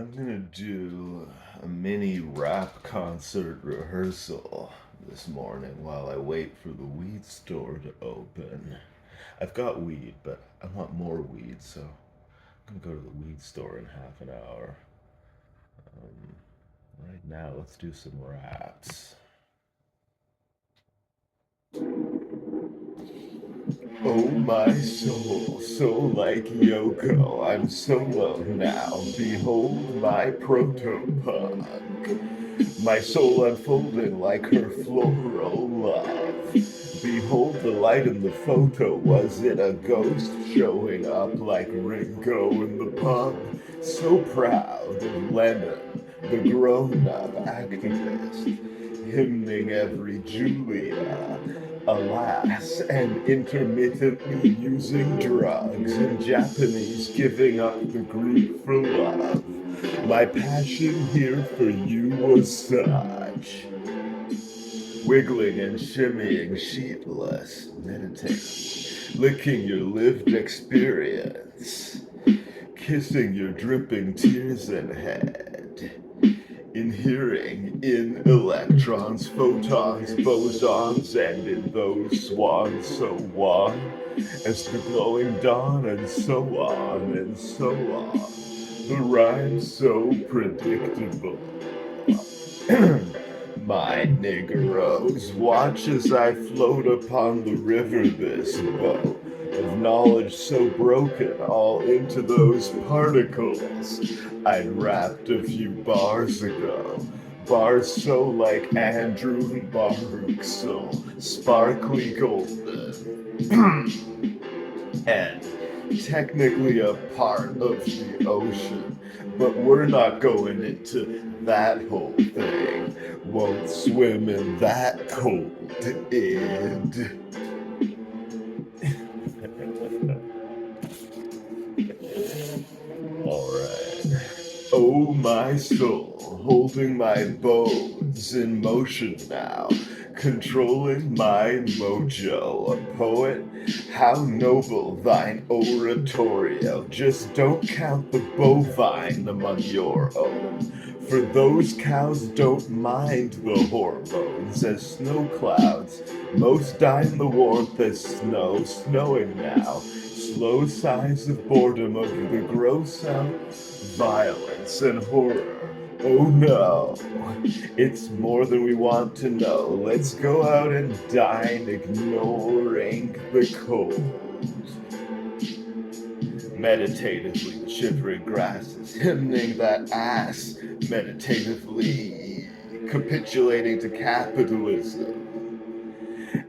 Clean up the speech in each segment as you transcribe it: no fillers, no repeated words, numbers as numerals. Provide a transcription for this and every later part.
I'm gonna do a mini rap concert rehearsal this morning while I wait for the weed store to open. I've got weed, but I want more weed, so I'm gonna go to the weed store in half an hour. Right now, let's do some raps. Oh, my soul, so like Yoko, I'm solo now. Behold my proto-punk. My soul unfolding like her floral love. Behold the light in the photo. Was it a ghost showing up like Ringo in the pub? So proud of Lennon, the grown-up activist, hymning every Julia. Alas, and intermittently using drugs in Japanese, giving up the Greek for love. My passion here for you was such. Wiggling and shimmying, sheetless, meditating, licking your lived experience, kissing your dripping tears and head, inhering in electrons, photons, bosons, and in those swans so wan as the glowing dawn, and so on and so on. The rhyme so predictable. My niggeros, watch as I float upon the river this boat of knowledge so broken all into those particles I'd rapped a few bars ago. Bars so like Andrew Baruch, so sparkly golden. And technically a part of the ocean, but we're not going into that whole thing. Won't swim in that cold id. Alright. Oh, my soul, holding my bones in motion now, controlling my mojo. A poet, how noble thine oratorio. Just don't count the bovine among your own, for those cows don't mind the hormones as snow clouds. Most dine the warmth as snow, snowing now. Slow sighs of boredom over the gross out violence and horror. Oh no, it's more than we want to know. Let's go out and dine, ignoring the cold. Meditatively, the shivering grasses, hymning that ass, meditatively capitulating to capitalism.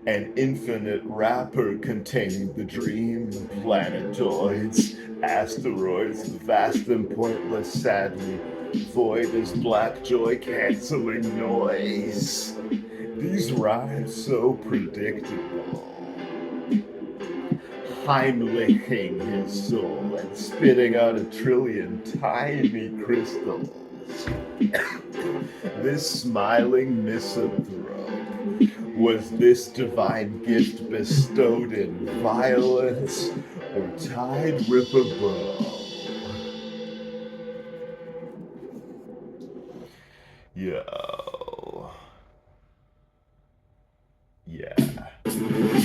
An infinite wrapper containing the dream planetoids, asteroids, the vast and pointless, sadly void as black joy canceling noise. These rhymes so predictable. Heimliching his soul and spitting out a trillion tiny crystals. This smiling misanthrope, was this divine gift bestowed in violence or tied with a bow? Yo. Yeah.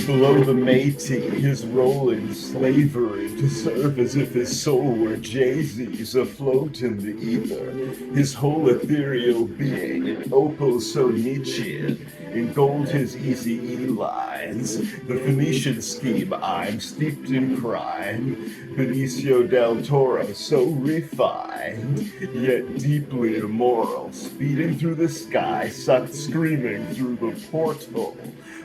Below the Métis, his role in slavery to serve as if his soul were Jay-Z's afloat in the ether, his whole ethereal being in opal so Nietzschean, in gold his easy-e lines, the Phoenician scheme I'm steeped in crime, Benicio del Toro so refined, yet deeply immoral, speeding through the sky, sucked screaming through the porthole.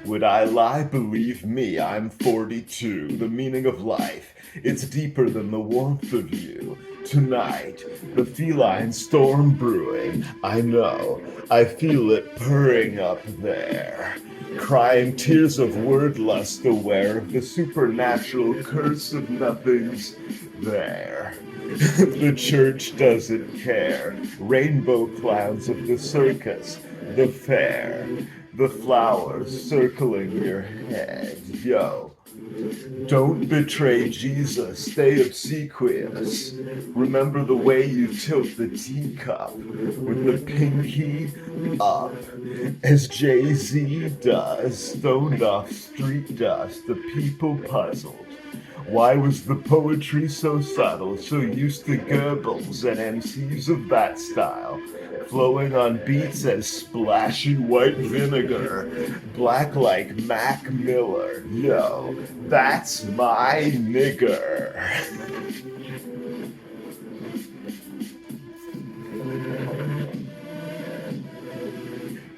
Would I lie? Believe me, I'm 42. The meaning of life, it's deeper than the warmth of you. Tonight, the feline storm brewing. I know, I feel it purring up there. Crying tears of word lust, aware of the supernatural curse of nothing's there. The church doesn't care. Rainbow clouds of the circus, the fair, the flowers circling your head. Yo, Don't betray Jesus, stay obsequious. Remember the way you tilt the teacup with the pinky up, as Jay-Z does, stoned off street dust, the people puzzled. Why was the poetry so subtle, so used to Goebbels and MCs of that style, flowing on beats as splashy white vinegar, black like Mac Miller? Yo, that's my nigger.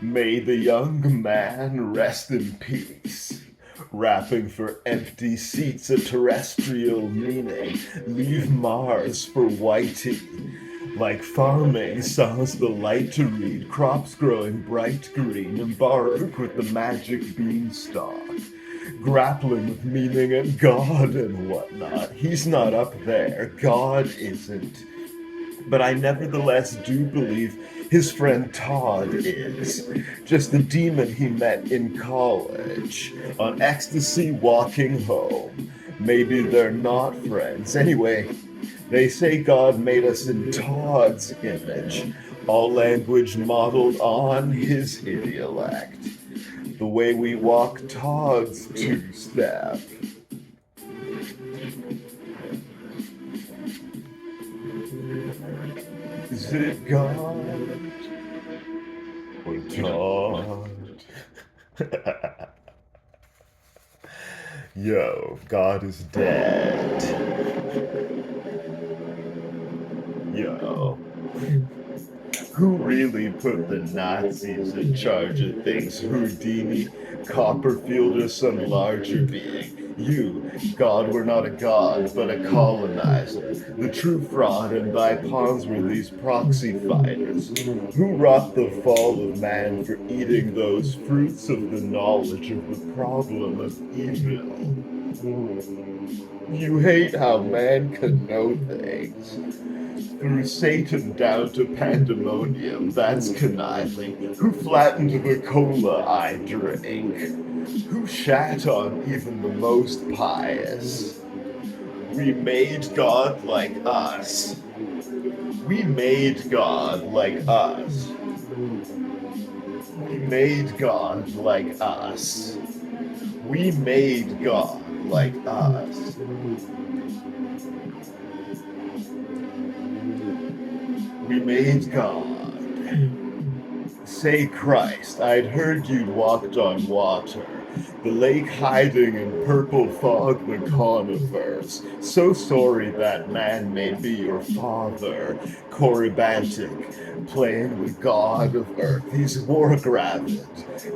May the young man rest in peace. Rapping for empty seats, a terrestrial meaning. Leave Mars for Whitey. Like farming, stars the light to read, crops growing bright green, and Baruch with the magic beanstalk. Grappling with meaning and God and whatnot. He's not up there, God isn't. But I nevertheless do believe his friend Todd is. Just the demon he met in college, on ecstasy walking home. Maybe they're not friends. Anyway, they say God made us in Todd's image, all language modeled on his idiolect. The way we walk Todd's two-step. Is it God or Todd? Yo, God is dead. Yo. Who really put the Nazis in charge of things? Houdini, Copperfield, or some larger being? You, God, were not a god, but a colonizer. The true fraud and thy pawns were these proxy fighters. Who wrought the fall of man for eating those fruits of the knowledge of the problem of evil? You hate how man can know things. Through Satan down to pandemonium, that's conniving. Who flattened the cola I drink? Who shat on even the most pious? We made God like us. We made God like us. We made God like us. We made God like us. We made God. Say Christ, I'd heard you'd walked on water. The lake hiding in purple fog the conifers. So sorry that man may be your father. Corybantic, playing the god of earth. He's war-gravid.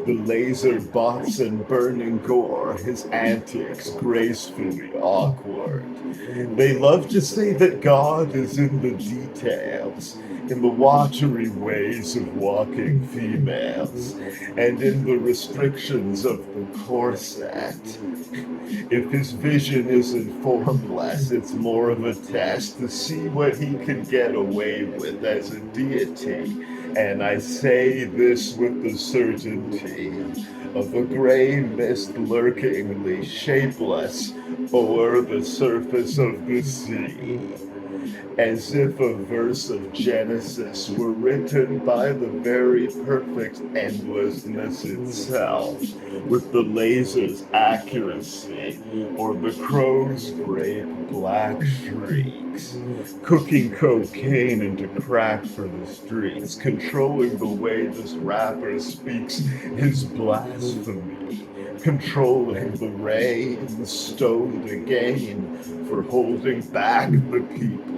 The laser bots and burning gore, his antics gracefully awkward. They love to say that God is in the details, in the watery ways of walking females, and in the restrictions of the corset. If his vision isn't formless, it's more of a test to see what he can get away with as a deity. And I say this with the certainty of a gray mist lurkingly shapeless o'er the surface of the sea. As if a verse of Genesis were written by the very perfect endlessness itself, with the laser's accuracy, or the crow's great black shrieks, cooking cocaine into crack for the streets, controlling the way this rapper speaks his blasphemy, controlling the rain, stoned again for holding back the people,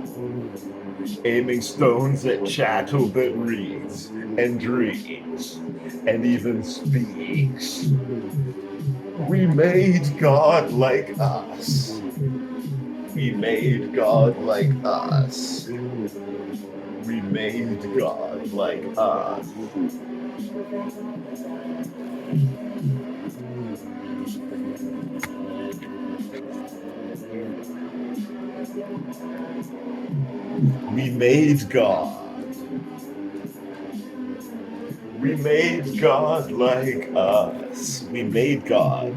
aiming stones at chattel that reads and dreams and even speaks. We made God like us. We made God like us. We made God like us. We made God. We made God like us. We made God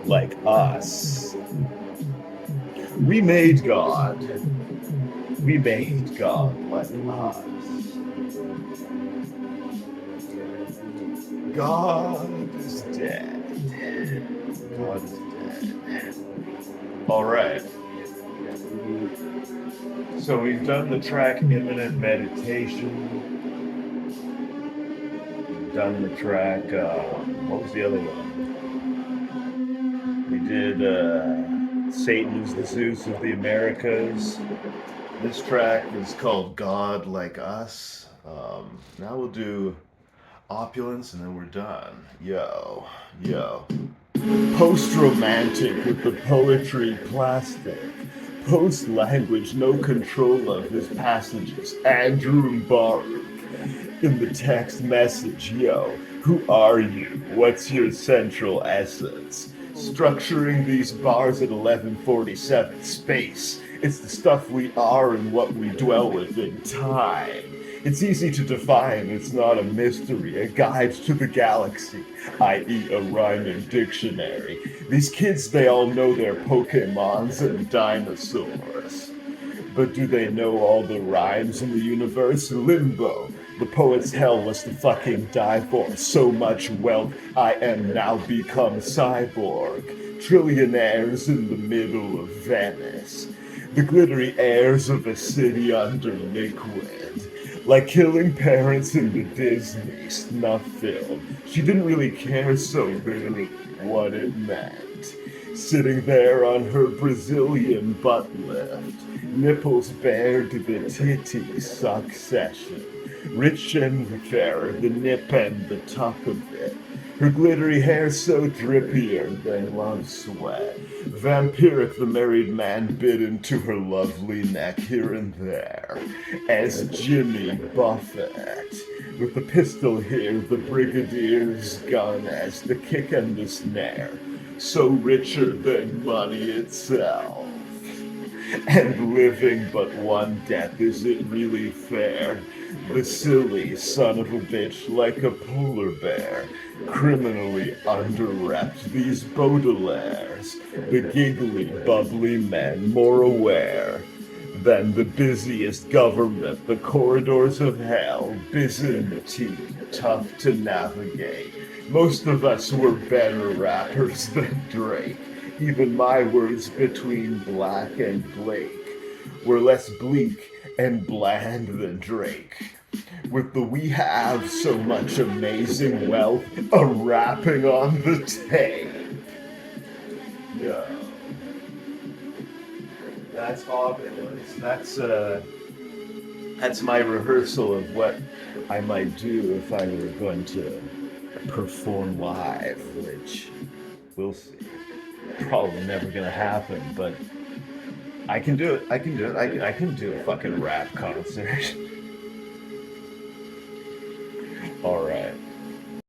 like us. We made God. We made God like us. God is dead. God is dead. Alright. So we've done the track Imminent Meditation. We've done the track, what was the other one? We did Satan is the Zeus of the Americas. This track is called God Like Us. Now we'll do Opulence and then we're done. Yo. Post-romantic with the poetry plastic. Post-language, no control of his passages. Andrew Bark. In the text message, yo, who are you? What's your central essence? Structuring these bars at 1147 space. It's the stuff we are and what we dwell with in time. It's easy to define, it's not a mystery, a guide to the galaxy, i.e. a rhyming dictionary. These kids, they all know their Pokemons and dinosaurs. But do they know all the rhymes in the universe? Limbo. The poet's hell was to fucking die for. So much wealth, I am now become cyborg. Trillionaires in the middle of Venice. The glittery airs of a city under liquid. Like killing parents in the Disney snuff film. She didn't really care so really what it meant. Sitting there on her Brazilian butt lift. Nipples bared to the titty succession. Rich and fair, the nip and the tuck of it. Her glittery hair so drippier than love sweat. Vampiric the married man bit into her lovely neck here and there. As Jimmy Buffett. With the pistol here, the brigadier's gun as the kick and the snare. So richer than money itself. And living but one death, is it really fair? The silly son of a bitch like a polar bear, criminally underwrapped these Baudelaires, the giggly, bubbly men more aware than the busiest government, the corridors of hell, Byzantine, tough to navigate. Most of us were better rappers than Drake. Even my words between Black and Blake were less bleak and bland than Drake. With the we have so much amazing wealth, a rapping on the tape. Yeah. That's obvious. That's my rehearsal of what I might do if I were going to perform live, which we'll see. Probably never gonna happen, but I can do it. I can do a fucking rap concert. All right.